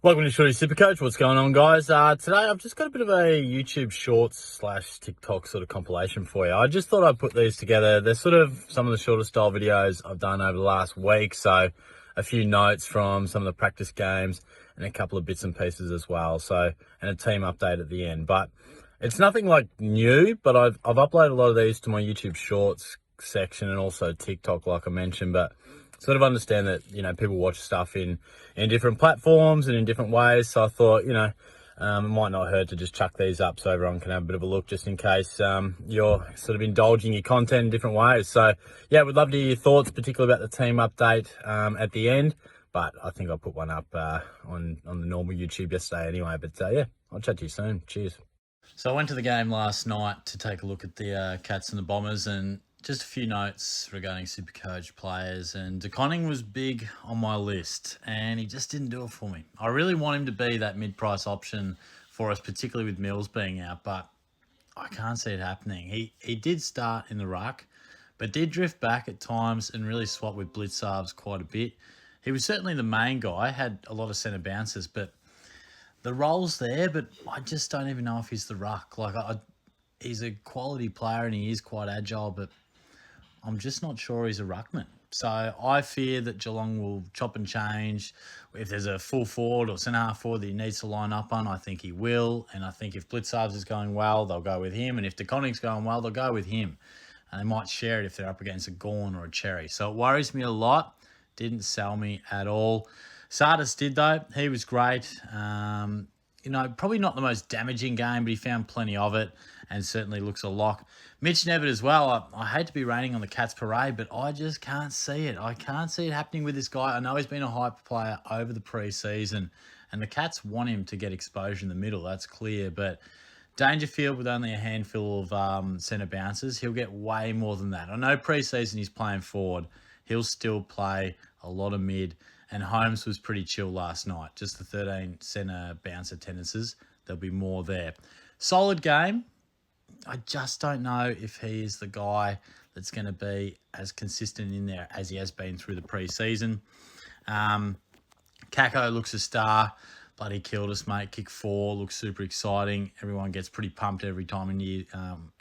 Welcome to Shorty SuperCoach. What's going on, guys? Today I've just got a bit of a YouTube Shorts / TikTok sort of compilation for you. I just thought I'd put these together. They're sort of some of the shorter style videos I've done over the last week. So a few notes from some of the practice games and a couple of bits and pieces as well. So, and a team update at the end. But it's nothing like new, but I've uploaded a lot of these to my YouTube Shorts section and also TikTok, like I mentioned. But sort of understand that, people watch stuff in different platforms and in different ways. So I thought, it might not hurt to just chuck these up so everyone can have a bit of a look, just in case you're sort of indulging your content in different ways. So yeah, we'd love to hear your thoughts, particularly about the team update at the end. But I think I'll put one up on the normal YouTube yesterday anyway. But yeah, I'll chat to you soon. Cheers. So I went to the game last night to take a look at the Cats and the Bombers, and just a few notes regarding SuperCoach players. And DeConning was big on my list, and he just didn't do it for me. I really want him to be that mid-price option for us, particularly with Mills being out, but I can't see it happening. He did start in the ruck, but did drift back at times and really swap with Blitzarves quite a bit. He was certainly the main guy, had a lot of centre bounces, but the role's there, but I just don't even know if he's the ruck. He's a quality player and he is quite agile, but I'm just not sure he's a ruckman. So I fear that Geelong will chop and change. If there's a full forward or centre half forward that he needs to line up on, I think he will. And I think if Blitzarves is going well, they'll go with him. And if DeConning's going well, they'll go with him. And they might share it if they're up against a Gawn or a Cherry. So it worries me a lot. Didn't sell me at all. Sardis did, though. He was great. Probably not the most damaging game, but he found plenty of it and certainly looks a lock. Mitch Nevitt as well. I hate to be raining on the Cats parade, but I just can't see it. I can't see it happening with this guy. I know he's been a hype player over the preseason, and the Cats want him to get exposure in the middle. That's clear, but Dangerfield with only a handful of centre bounces, he'll get way more than that. I know preseason he's playing forward. He'll still play a lot of mid, and Holmes was pretty chill last night. Just the 13 centre bounce attendances. There'll be more there. Solid game. I just don't know if he is the guy that's going to be as consistent in there as he has been through the preseason. Kako looks a star. Bloody killed us, mate. Kick 4 looks super exciting. Everyone gets pretty pumped every time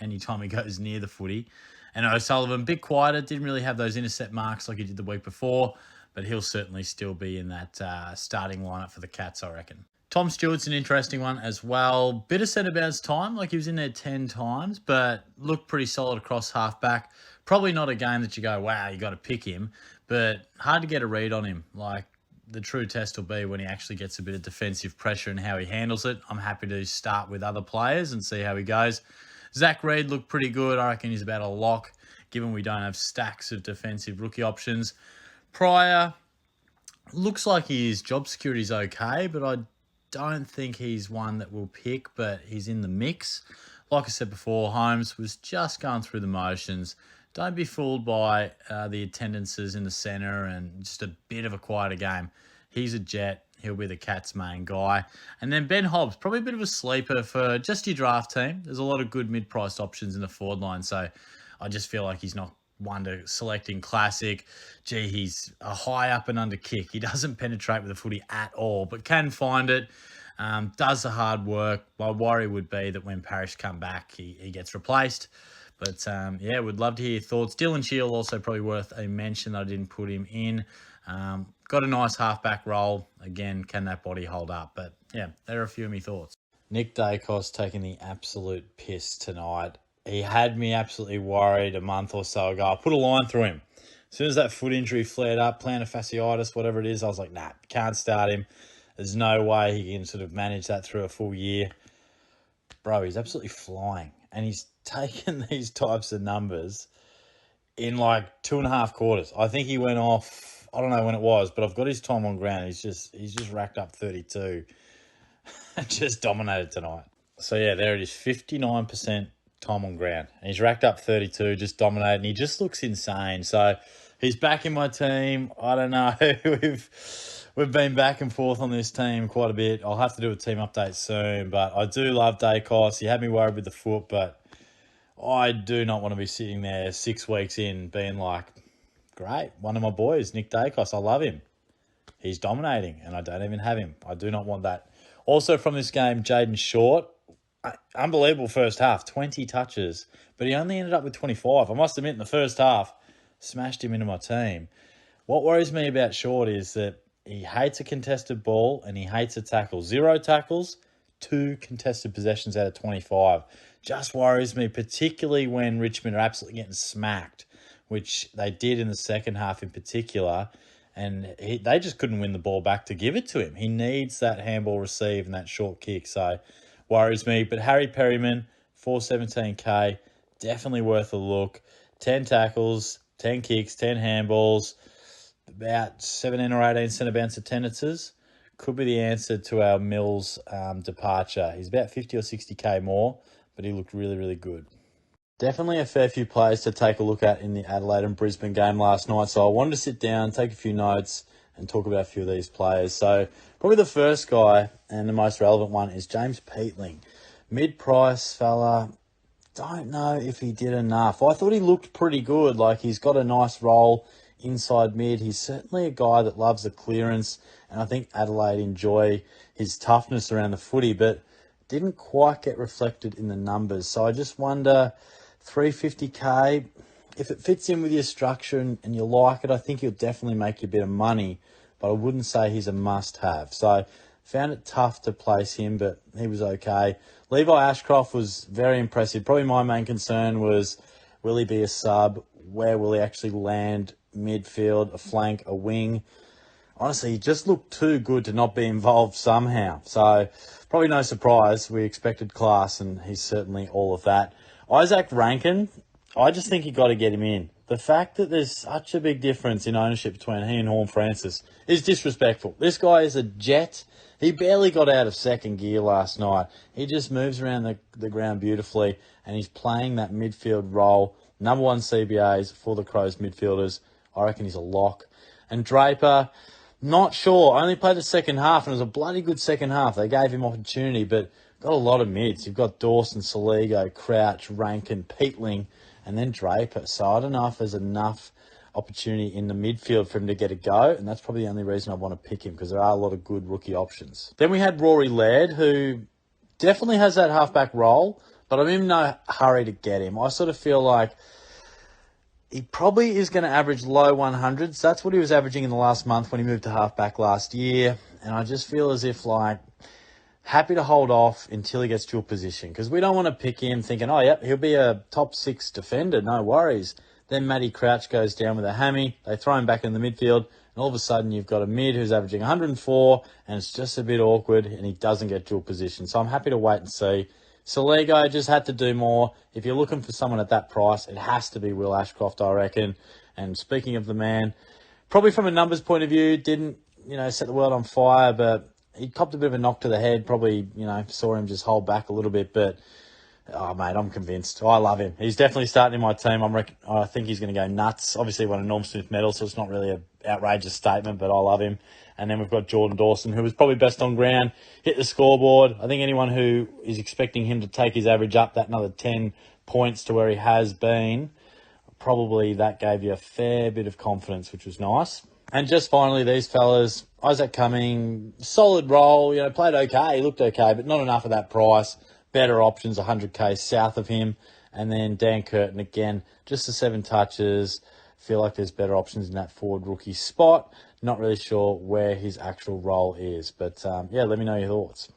anytime he goes near the footy. And O'Sullivan, a bit quieter, didn't really have those intercept marks like he did the week before, but he'll certainly still be in that starting lineup for the Cats, I reckon. Tom Stewart's an interesting one as well. Bit of centre bounce time, like he was in there 10 times, but looked pretty solid across half-back. Probably not a game that you go, wow, you got to pick him, but hard to get a read on him. Like, the true test will be when he actually gets a bit of defensive pressure and how he handles it. I'm happy to start with other players and see how he goes. Zach Reed looked pretty good. I reckon he's about a lock, given we don't have stacks of defensive rookie options. Pryor looks like his job security is okay, but I don't think he's one that we'll pick, but he's in the mix. Like I said before, Holmes was just going through the motions. Don't be fooled by the attendances in the centre and just a bit of a quieter game. He's a jet. He'll be the Cats' main guy. And then Ben Hobbs, probably a bit of a sleeper for just your draft team. There's a lot of good mid-priced options in the forward line, so I just feel like he's not one to select in classic. Gee, he's a high up and under kick. He doesn't penetrate with the footy at all, but can find it. Does the hard work. My worry would be that when Parrish come back, he gets replaced. But yeah, would love to hear your thoughts. Dylan Shield also probably worth a mention that I didn't put him in. Got a nice halfback role. Again, can that body hold up? But yeah, there are a few of my thoughts. Nick Daicos taking the absolute piss tonight. He had me absolutely worried a month or so ago. I put a line through him. As soon as that foot injury flared up, plantar fasciitis, whatever it is, I was like, nah, can't start him. There's no way he can sort of manage that through a full year. Bro, he's absolutely flying. And he's taken these types of numbers in like 2.5 quarters. I think he went off, I don't know when it was, but I've got his time on ground. He's just racked up 32 and just dominated tonight. So yeah, there it is, 59% time on ground. And he's racked up 32, just dominated, and he just looks insane. So he's back in my team. I don't know. We've been back and forth on this team quite a bit. I'll have to do a team update soon, but I do love Daicos. He had me worried with the foot, but I do not want to be sitting there 6 weeks in being like, great, one of my boys, Nick Daicos, I love him. he's dominating, and I don't even have him. I do not want that. Also from this game, Jaden Short, unbelievable first half, 20 touches, but he only ended up with 25. I must admit, in the first half, smashed him into my team. What worries me about Short is that he hates a contested ball and he hates a tackle. 0 tackles, 2 contested possessions out of 25. Just worries me, particularly when Richmond are absolutely getting smacked, which they did in the second half in particular. And they just couldn't win the ball back to give it to him. He needs that handball receive and that short kick. So worries me. But Harry Perryman, 417k, definitely worth a look. 10 tackles, 10 kicks, 10 handballs, about 17 or 18 centre bounce attendances. Could be the answer to our Mills departure. He's about 50 or 60k more, but he looked really, really good. Definitely a fair few players to take a look at in the Adelaide and Brisbane game last night. So I wanted to sit down, take a few notes, and talk about a few of these players. So probably the first guy and the most relevant one is James Peatling. Mid-price fella. Don't know if he did enough. I thought he looked pretty good. Like, he's got a nice role inside mid. He's certainly a guy that loves the clearance, and I think Adelaide enjoy his toughness around the footy, but didn't quite get reflected in the numbers. So I just wonder, 350k, if it fits in with your structure and you like it, I think he'll definitely make you a bit of money, but I wouldn't say he's a must-have. So found it tough to place him, but he was okay. Levi Ashcroft was very impressive. Probably my main concern was, will he be a sub? Where will he actually land? Midfield, a flank, a wing? Honestly, he just looked too good to not be involved somehow. So probably no surprise. We expected class, and he's certainly all of that. Isaac Rankin, I just think you got to get him in. The fact that there's such a big difference in ownership between he and Horn Francis is disrespectful. This guy is a jet. He barely got out of second gear last night. He just moves around the ground beautifully, and he's playing that midfield role. Number 1 CBAs for the Crows midfielders. I reckon he's a lock. And Draper, not sure. Only played the second half, and it was a bloody good second half. They gave him opportunity, but got a lot of mids. You've got Dawson, Soligo, Crouch, Rankin, Peatling, and then Draper. So I don't know if there's enough opportunity in the midfield for him to get a go, and that's probably the only reason I want to pick him, because there are a lot of good rookie options. Then we had Rory Laird, who definitely has that halfback role, but I'm in no hurry to get him. I sort of feel like he probably is going to average low 100s. That's what he was averaging in the last month when he moved to halfback last year. And I just feel as if, like, happy to hold off until he gets dual position, because we don't want to pick him thinking, oh, yep, he'll be a top 6 defender, no worries. Then Matty Crouch goes down with a hammy. They throw him back in the midfield, and all of a sudden you've got a mid who's averaging 104, and it's just a bit awkward, and he doesn't get dual position. So I'm happy to wait and see. Soligo just had to do more. If you're looking for someone at that price, it has to be Will Ashcroft, I reckon. And speaking of the man, probably from a numbers point of view, didn't, set the world on fire, but he copped a bit of a knock to the head. Probably, saw him just hold back a little bit, but oh, mate, I'm convinced. I love him. He's definitely starting in my team. I think he's going to go nuts. Obviously, he won a Norm Smith medal, so it's not really an outrageous statement, but I love him. And then we've got Jordan Dawson, who was probably best on ground, hit the scoreboard. I think anyone who is expecting him to take his average up that another 10 points to where he has been, probably that gave you a fair bit of confidence, which was nice. And just finally, these fellas, Isaac Cumming, solid role, played okay, looked okay, but not enough at that price. Better options, 100k south of him. And then Dan Curtin, again, just the 7 touches. Feel like there's better options in that forward rookie spot. Not really sure where his actual role is. But, let me know your thoughts.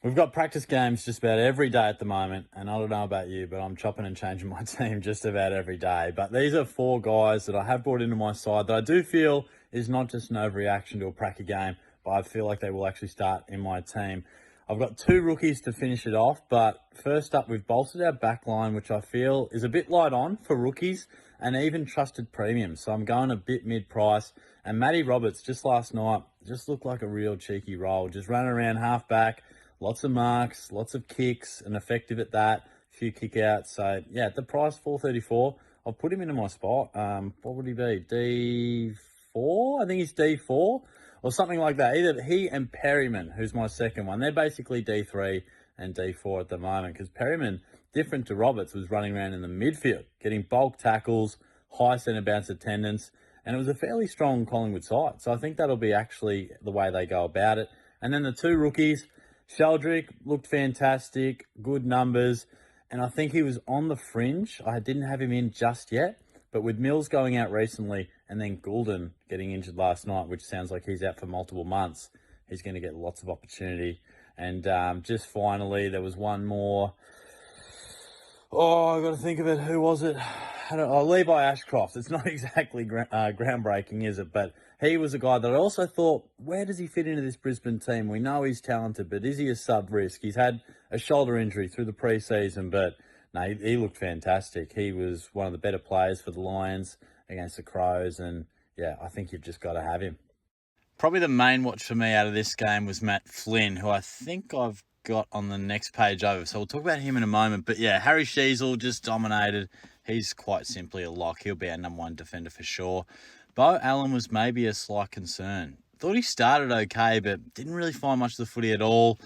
We've got practice games just about every day at the moment. And I don't know about you, but I'm chopping and changing my team just about every day. But these are 4 guys that I have brought into my side that I do feel is not just an overreaction to a pracky game, but I feel like they will actually start in my team. I've got 2 rookies to finish it off, but first up, we've bolstered our back line, which I feel is a bit light on for rookies and even trusted premiums. So I'm going a bit mid-price. And Matty Roberts, just last night, just looked like a real cheeky role. Just running around half-back, lots of marks, lots of kicks, and effective at that, a few kick-outs. So, yeah, at the price, $4.34, I'll put him into my spot. What would he be? D4? I think he's D4. Or something like that. Either he and Perryman, who's my second one. They're basically D3 and D4 at the moment. Because Perryman, different to Roberts, was running around in the midfield, getting bulk tackles, high centre bounce attendance, And it was a fairly strong Collingwood side. So I think that'll be actually the way they go about it. And then the two rookies, Sheldrick looked fantastic, good numbers. And I think he was on the fringe. I didn't have him in just yet. But with Mills going out recently and then Goulden getting injured last night, which sounds like he's out for multiple months, he's going to get lots of opportunity. And just finally, there was one more. Oh, I got to think of it. Who was it? Levi Ashcroft. It's not exactly groundbreaking, is it? But he was a guy that I also thought, where does he fit into this Brisbane team? We know he's talented, but is he a sub-risk? He's had a shoulder injury through the pre-season, but no, he looked fantastic. He was one of the better players for the Lions against the Crows, and yeah, I think you've just got to have him. Probably the main watch for me out of this game was Matt Flynn, who I think I've got on the next page over. So we'll talk about him in a moment. But yeah, Harry Sheezel just dominated. He's quite simply a lock. He'll be our number one defender for sure. Bo Allen was maybe a slight concern. Thought he started okay, but didn't really find much of the footy at all.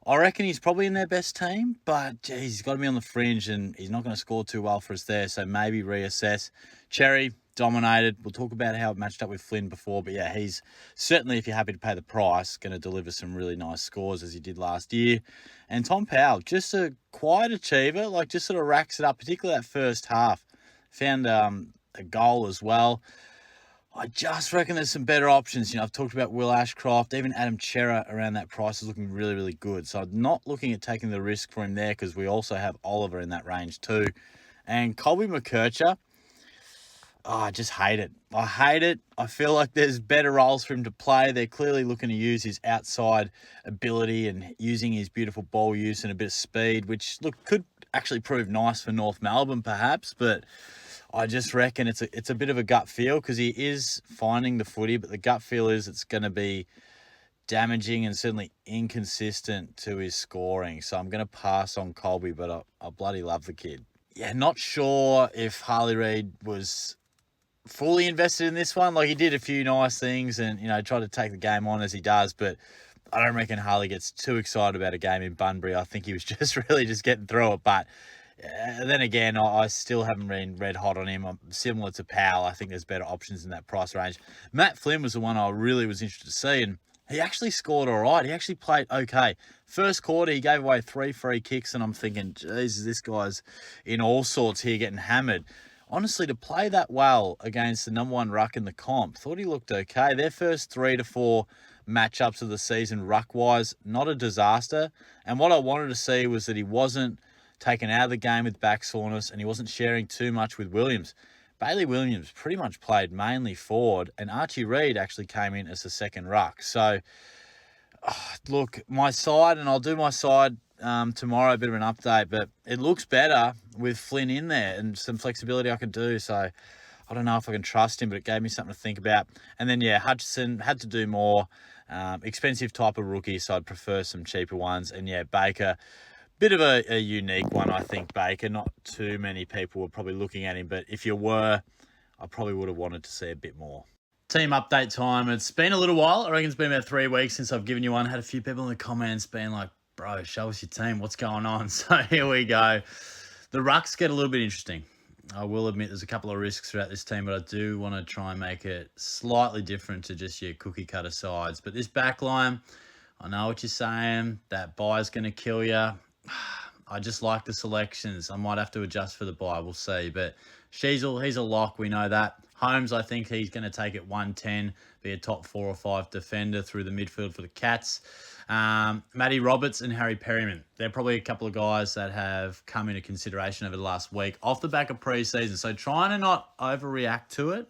I reckon he's probably in their best team, but geez, he's got to be on the fringe and he's not going to score too well for us there. So maybe reassess. Cherry dominated. We'll talk about how it matched up with Flynn before, but yeah, he's certainly, if you're happy to pay the price, going to deliver some really nice scores as he did last year. And Tom Powell, just a quiet achiever, like just sort of racks it up, particularly that first half. Found a goal as well. I just reckon there's some better options. I've talked about Will Ashcroft, even Adam Chera around that price is looking really, really good. So I'm not looking at taking the risk for him there because we also have Oliver in that range too. And Colby McKercher, I just hate it. I hate it. I feel like there's better roles for him to play. They're clearly looking to use his outside ability and using his beautiful ball use and a bit of speed, which, look, could actually prove nice for North Melbourne perhaps, but I just reckon it's a bit of a gut feel because he is finding the footy, but the gut feel is it's going to be damaging and certainly inconsistent to his scoring. So I'm going to pass on Colby, but I bloody love the kid. Yeah, not sure if Harley Reid was fully invested in this one. Like, he did a few nice things and, tried to take the game on as he does, but I don't reckon Harley gets too excited about a game in Bunbury. I think he was just really just getting through it, but then again, I still haven't been red hot on him. I'm similar to Powell. I think there's better options in that price range. Matt Flynn was the one I really was interested to see, and he actually scored all right. He actually played okay. First quarter, he gave away 3 free kicks, and I'm thinking, Jesus, this guy's in all sorts here getting hammered. Honestly, to play that well against the number one ruck in the comp, thought he looked okay. Their first 3 to 4 matchups of the season, ruck-wise, not a disaster. And what I wanted to see was that he wasn't taken out of the game with back soreness and he wasn't sharing too much with Williams. Bailey Williams pretty much played mainly forward, and Archie Reid actually came in as the second ruck. So, look, my side, and I'll do my side tomorrow, a bit of an update, but it looks better with Flynn in there and some flexibility I can do. So I don't know if I can trust him, but it gave me something to think about. And then, yeah, Hutchison had to do more. Expensive type of rookie, so I'd prefer some cheaper ones. And, yeah, Baker, bit of a unique one, I think, Baker. Not too many people were probably looking at him, but if you were, I probably would have wanted to see a bit more. Team update time. It's been a little while. I reckon it's been about 3 weeks since I've given you one. Had a few people in the comments being like, bro, show us your team. What's going on? So here we go. The rucks get a little bit interesting. I will admit there's a couple of risks throughout this team, but I do want to try and make it slightly different to just your cookie cutter sides. But this back line, I know what you're saying. That bye's going to kill you. I just like the selections. I might have to adjust for the bye. We'll see. But Sheezel, he's a lock. We know that. Holmes, I think he's going to take it 110, be a top 4 or 5 defender through the midfield for the Cats. Matty Roberts and Harry Perryman. They're probably a couple of guys that have come into consideration over the last week off the back of pre-season. So trying to not overreact to it.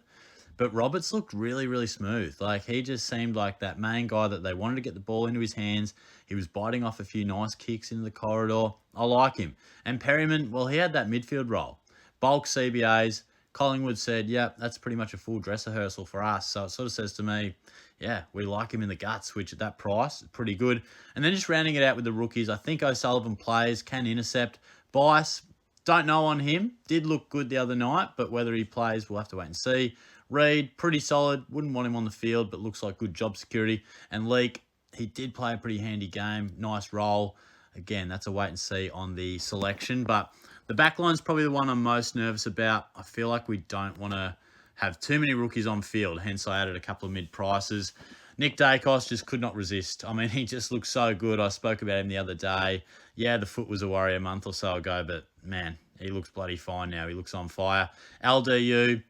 But Roberts looked really, really smooth. Like, he just seemed like that main guy that they wanted to get the ball into his hands. He was biting off a few nice kicks into the corridor. I like him. And Perryman, well, he had that midfield role. Bulk CBAs. Collingwood said, yeah, that's pretty much a full dress rehearsal for us. So it sort of says to me, yeah, we like him in the guts, which at that price is pretty good. And then just rounding it out with the rookies, I think O'Sullivan plays, can intercept. Bice, don't know on him. Did look good the other night, but whether he plays, we'll have to wait and see. Reid, pretty solid. Wouldn't want him on the field, but looks like good job security. And Leake, he did play a pretty handy game. Nice role. Again, that's a wait and see on the selection. But the back line's probably the one I'm most nervous about. I feel like we don't want to have too many rookies on field. Hence, I added a couple of mid prices. Nick Daicos just could not resist. I mean, he just looks so good. I spoke about him the other day. Yeah, the foot was a worry a month or so ago, but man, he looks bloody fine now. He looks on fire. LDU,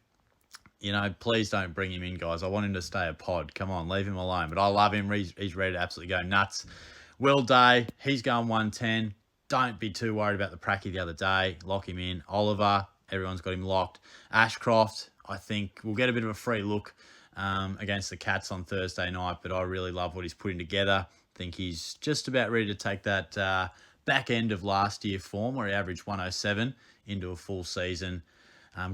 please don't bring him in, guys. I want him to stay a pod. Come on, leave him alone. But I love him. He's ready to absolutely go nuts. Will Day, he's going 110. Don't be too worried about the pracky the other day. Lock him in. Oliver, everyone's got him locked. Ashcroft, I think we'll get a bit of a free look against the Cats on Thursday night, but I really love what he's putting together. I think he's just about ready to take that back end of last year form where he averaged 107 into a full season.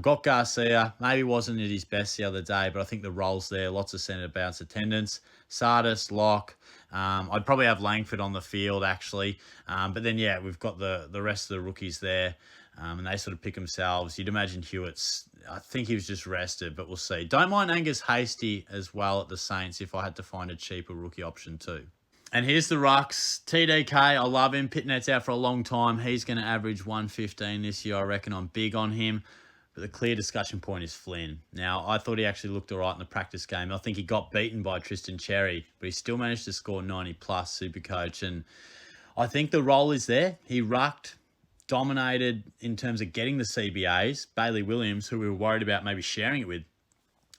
Got Garcia, maybe wasn't at his best the other day, but I think the role's there. Lots of centre bounce attendance. Sardis, Lock. I'd probably have Langford on the field, actually. But then, yeah, we've got the rest of the rookies there. And they sort of pick themselves. You'd imagine Hewitt's, I think he was just rested, but we'll see. Don't mind Angus Hasty as well at the Saints if I had to find a cheaper rookie option too. And here's the Rucks. TDK, I love him. Pitnet's out for a long time. He's going to average 115 this year. I reckon I'm big on him. But the clear discussion point is Flynn. Now, I thought he actually looked all right in the practice game. I think he got beaten by Tristan Cherry, but he still managed to score 90-plus Supercoach. And I think the role is there. He rucked, dominated in terms of getting the CBAs. Bailey Williams, who we were worried about maybe sharing it with,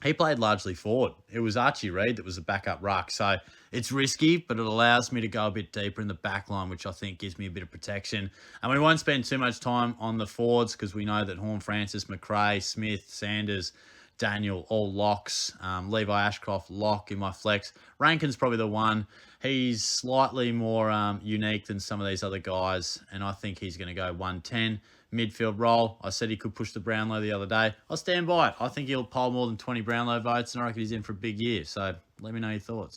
he played largely forward. It was Archie Reid that was the backup ruck. So it's risky, but it allows me to go a bit deeper in the back line, which I think gives me a bit of protection. And we won't spend too much time on the forwards because we know that Horn Francis, McRae, Smith, Sanders, Daniel, all locks. Levi Ashcroft, lock in my flex. Rankin's probably the one. He's slightly more unique than some of these other guys, and I think he's going to go 110. Midfield role. I said he could push the Brownlow the other day. I'll stand by it. I think he'll poll more than 20 Brownlow votes, and I reckon he's in for a big year. So let me know your thoughts.